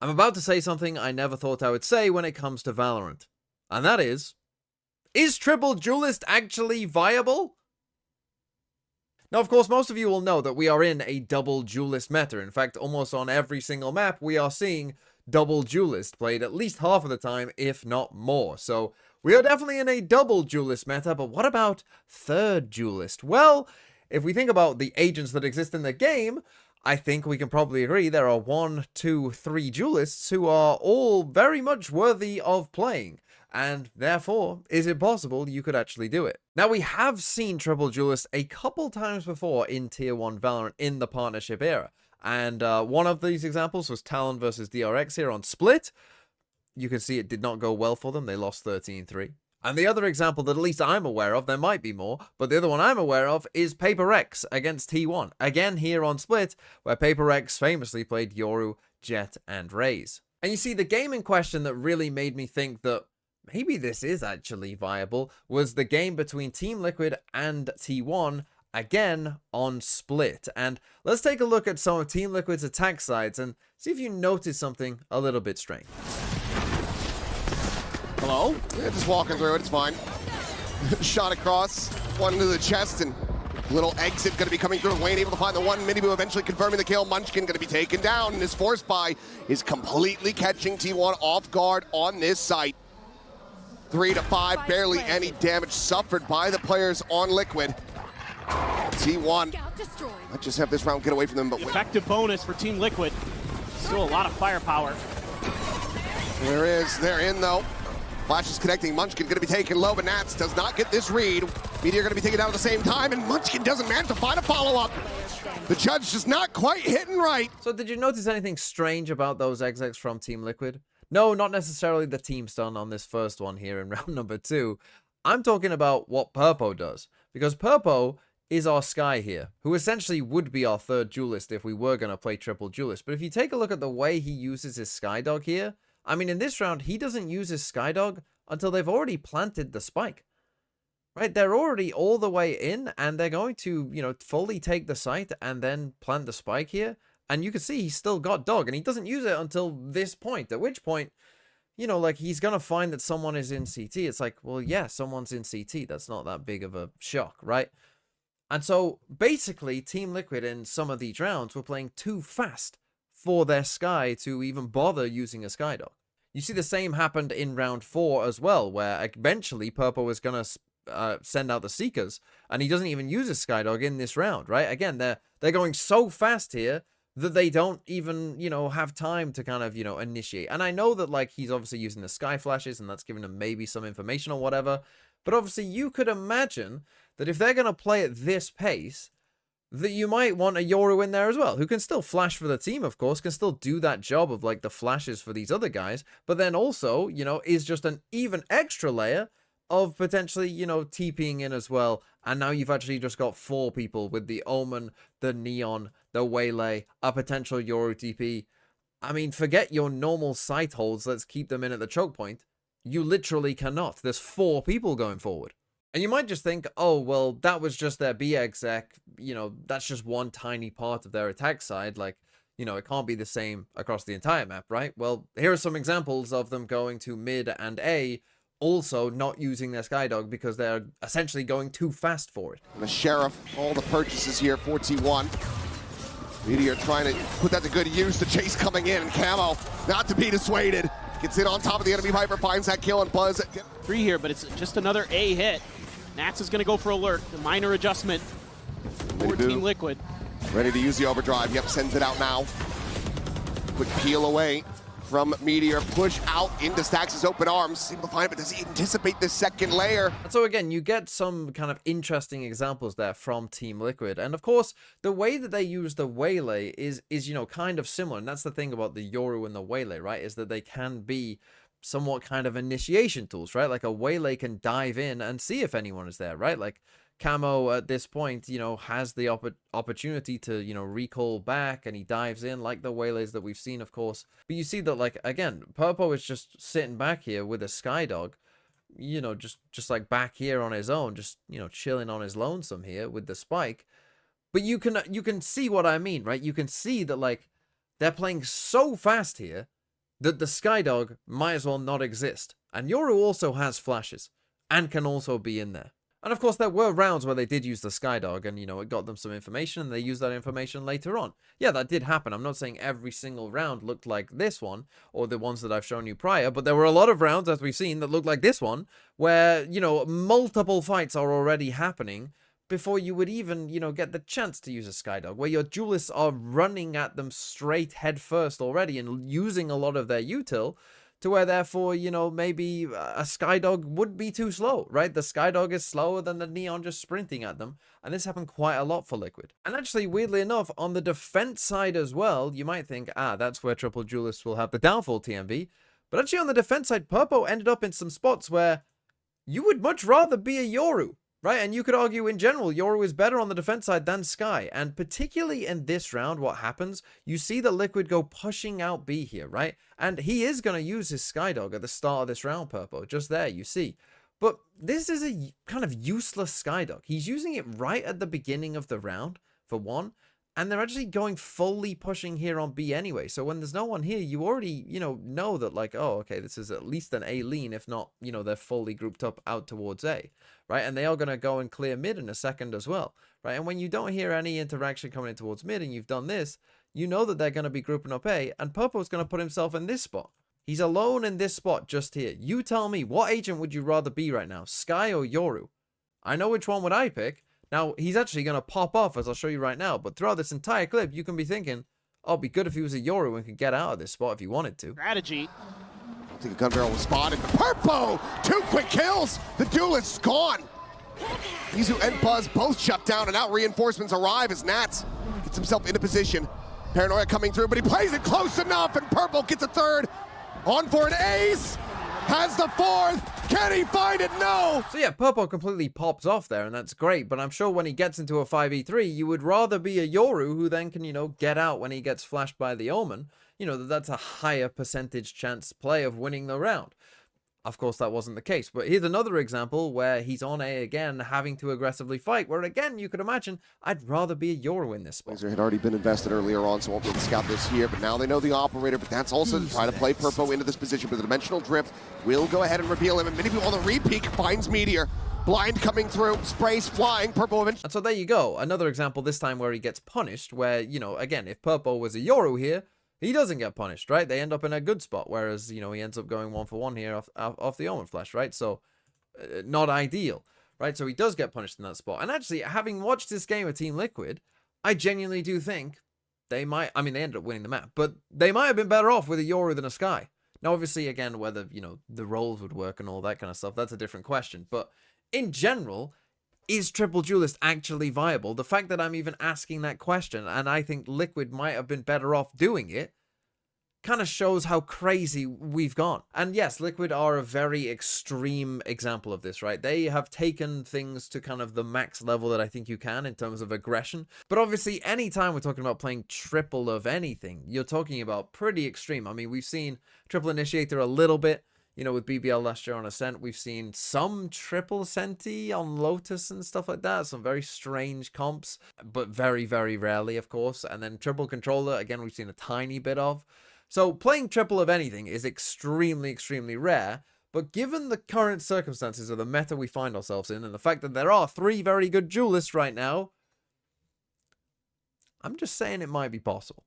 I'm about to say something I never thought I would say when it comes to Valorant. And that is triple Duelist actually viable? Now, of course, most of you will know that we are in a double Duelist meta. In fact, almost on every single map, we are seeing double Duelist played at least half of the time, if not more. So, we are definitely in a double Duelist meta, but what about third Duelist? Well, if we think about the agents that exist in the game, I think we can probably agree there are 1, 2, 3 Duelists who are all very much worthy of playing. And therefore, is it possible you could actually do it? Now, we have seen triple Duelist a couple times before in Tier 1 Valorant in the partnership era. And one of these examples was Talon versus DRX here on Split. You can see it did not go well for them. They lost 13-3. And the other example that at least I'm aware of, there might be more, but the other one I'm aware of is Paper X against T1. Again here on Split, where Paper X famously played Yoru, Jett, and Raze. And you see, the game in question that really made me think that maybe this is actually viable was the game between Team Liquid and T1, again on Split. And let's take a look at some of Team Liquid's attack sides and see if you notice something a little bit strange. Hello? Yeah, just walking through it, it's fine. Shot across, one into the chest, and little exit going to be coming through. Wayne able to find the one. Minibu eventually confirming the kill. Munchkin going to be taken down, and his force buy is completely catching T1 off guard on this site. 3 to 5, barely any damage suffered by the players on Liquid. T1 might just have this round get away from them, but effective bonus for Team Liquid. Still a lot of firepower. They're in though. Flash is connecting. Munchkin going to be taken low, but Nats does not get this read. Meteor going to be taken down at the same time, and Munchkin doesn't manage to find a follow-up. The judge just not quite hitting right. So did you notice anything strange about those execs from Team Liquid? No, not necessarily the team stun on this first one here in round number 2. I'm talking about what Purpo does. Because Purpo is our Skye here, who essentially would be our third Duelist if we were going to play triple Duelist. But if you take a look at the way he uses his Skydog here, I mean, in this round, he doesn't use his Skydog until they've already planted the spike. Right? They're already all the way in, and they're going to, you know, fully take the site and then plant the spike here. And you can see he's still got dog, and he doesn't use it until this point, at which point, you know, like, he's going to find that someone is in CT. It's like, well, yeah, someone's in CT. That's not that big of a shock, right? And so, basically, Team Liquid in some of these rounds were playing too fast for their Skye to even bother using a Skydog. You see the same happened in round 4 as well, where eventually Purpo was going to send out the Seekers, and he doesn't even use his Skydog in this round, right? Again, they're going so fast here that they don't even, you know, have time to kind of, you know, initiate. And I know that, like, he's obviously using the Skye flashes, and that's giving him maybe some information or whatever, but obviously you could imagine that if they're going to play at this pace, that you might want a Yoru in there as well, who can still flash for the team, of course, can still do that job of, like, the flashes for these other guys, but then also, you know, is just an even extra layer of potentially, you know, TPing in as well. And now you've actually just got 4 people with the Omen, the Neon, the Waylay, a potential Yoru TP. I mean, forget your normal site holds, let's keep them in at the choke point. You literally cannot. There's 4 people going forward. And you might just think, oh, well, that was just their B exec. You know, that's just one tiny part of their attack side. Like, you know, it can't be the same across the entire map, right? Well, here are some examples of them going to mid and A, also not using their Skydog because they're essentially going too fast for it. And the Sheriff, all the purchases here for T1. Meteor trying to put that to good use. The chase coming in, and Camo not to be dissuaded. Gets in on top of the enemy Viper, finds that kill, and Buzz. 3 here, but it's just another A hit. Nats is going to go for alert. The minor adjustment for Team Liquid. Ready to use the overdrive. Yep, sends it out now. Quick peel away from Meteor. Push out into Stax' open arms. Able to find it, but does he anticipate the second layer? And so again, you get some kind of interesting examples there from Team Liquid. And of course, the way that they use the Waylay is you know, kind of similar. And that's the thing about the Yoru and the Waylay, right? Is that they can be somewhat kind of initiation tools, right? Like a Waylay can dive in and see if anyone is there, right? Like Camo at this point, you know, has the opportunity to, you know, recall back, and he dives in like the Waylays that we've seen, of course. But you see that, like, again, Purpo is just sitting back here with a Skydog, you know, just like back here on his own, just, you know, chilling on his lonesome here with the spike. But you can see what I mean, right? You can see that, like, they're playing so fast here that the Skydog might as well not exist. And Yoru also has flashes and can also be in there. And of course, there were rounds where they did use the Skydog and, you know, it got them some information and they used that information later on. Yeah, that did happen. I'm not saying every single round looked like this one or the ones that I've shown you prior, but there were a lot of rounds, as we've seen, that looked like this one where, you know, multiple fights are already happening before you would even, you know, get the chance to use a Skydog, where your duelists are running at them straight head first already and using a lot of their util, to where therefore, you know, maybe a Skydog would be too slow, right? The Skydog is slower than the Neon just sprinting at them, and this happened quite a lot for Liquid. And actually, weirdly enough, on the defense side as well, you might think, that's where Triple Duelists will have the downfall TMV, but actually on the defense side, Purpo ended up in some spots where you would much rather be a Yoru, right? And you could argue in general, Yoru is better on the defense side than Sky. And particularly in this round, what happens, you see that Liquid go pushing out B here, right? And he is going to use his Skydog at the start of this round, Purpo. Just there, you see. But this is a kind of useless Skydog. He's using it right at the beginning of the round, for one. And they're actually going fully pushing here on B anyway. So when there's no one here, you already, you know that like, oh, okay, this is at least an A lean. If not, you know, they're fully grouped up out towards A, right? And they are going to go and clear mid in a second as well, right? And when you don't hear any interaction coming in towards mid and you've done this, you know that they're going to be grouping up A. And Purpo's going to put himself in this spot. He's alone in this spot just here. You tell me, what agent would you rather be right now, Sky or Yoru? I know which one would I pick. Now, he's actually going to pop off, as I'll show you right now. But throughout this entire clip, you can be thinking, oh, it'd be good if he was a Yoru and could get out of this spot if he wanted to. Strategy. I think a gun barrel was spotted. Purpo! 2 quick kills! The Duelist's gone! Izu and Buzz both shut down, and now reinforcements arrive as Nats gets himself into position. Paranoia coming through, but he plays it close enough, and Purple gets a third. On for an ace! Has the fourth! Can he find it? No! So yeah, Purple completely pops off there, and that's great, but I'm sure when he gets into a 5v3, you would rather be a Yoru who then can, you know, get out when he gets flashed by the Omen. You know, that's a higher percentage chance play of winning the round. Of course, that wasn't the case, but here's another example where he's on A again, having to aggressively fight, where again, you could imagine, I'd rather be a Yoru in this spot. Laser had already been invested earlier on, so won't be able to scout this here, but now they know the operator, but that's also to try to play Purpo into this position, but the Dimensional Drift will go ahead and reveal him, and many people on the re-peek finds Meteor. Blind coming through, sprays flying, Purpo eventually. And so there you go, another example this time where he gets punished, where, you know, again, if Purpo was a Yoru here, he doesn't get punished, right? They end up in a good spot, whereas, you know, he ends up going 1-for-1 here off the Omen Flash, right? So, not ideal, right? So he does get punished in that spot. And actually, having watched this game of Team Liquid, I genuinely do think they might, I mean, they ended up winning the map, but they might have been better off with a Yoru than a Sky. Now, obviously, again, whether, you know, the roles would work and all that kind of stuff, that's a different question. But in general, is Triple Duelist actually viable? The fact that I'm even asking that question, and I think Liquid might have been better off doing it, kind of shows how crazy we've gone. And yes, Liquid are a very extreme example of this, right? They have taken things to kind of the max level that I think you can in terms of aggression. But obviously, anytime we're talking about playing triple of anything, you're talking about pretty extreme. I mean, we've seen triple Initiator a little bit, you know, with BBL last year on Ascent. We've seen some triple Senti on Lotus and stuff like that. Some very strange comps, but very, very rarely, of course. And then triple Controller, again, we've seen a tiny bit of. So playing triple of anything is extremely, extremely rare. But given the current circumstances of the meta we find ourselves in, and the fact that there are 3 very good duelists right now, I'm just saying it might be possible.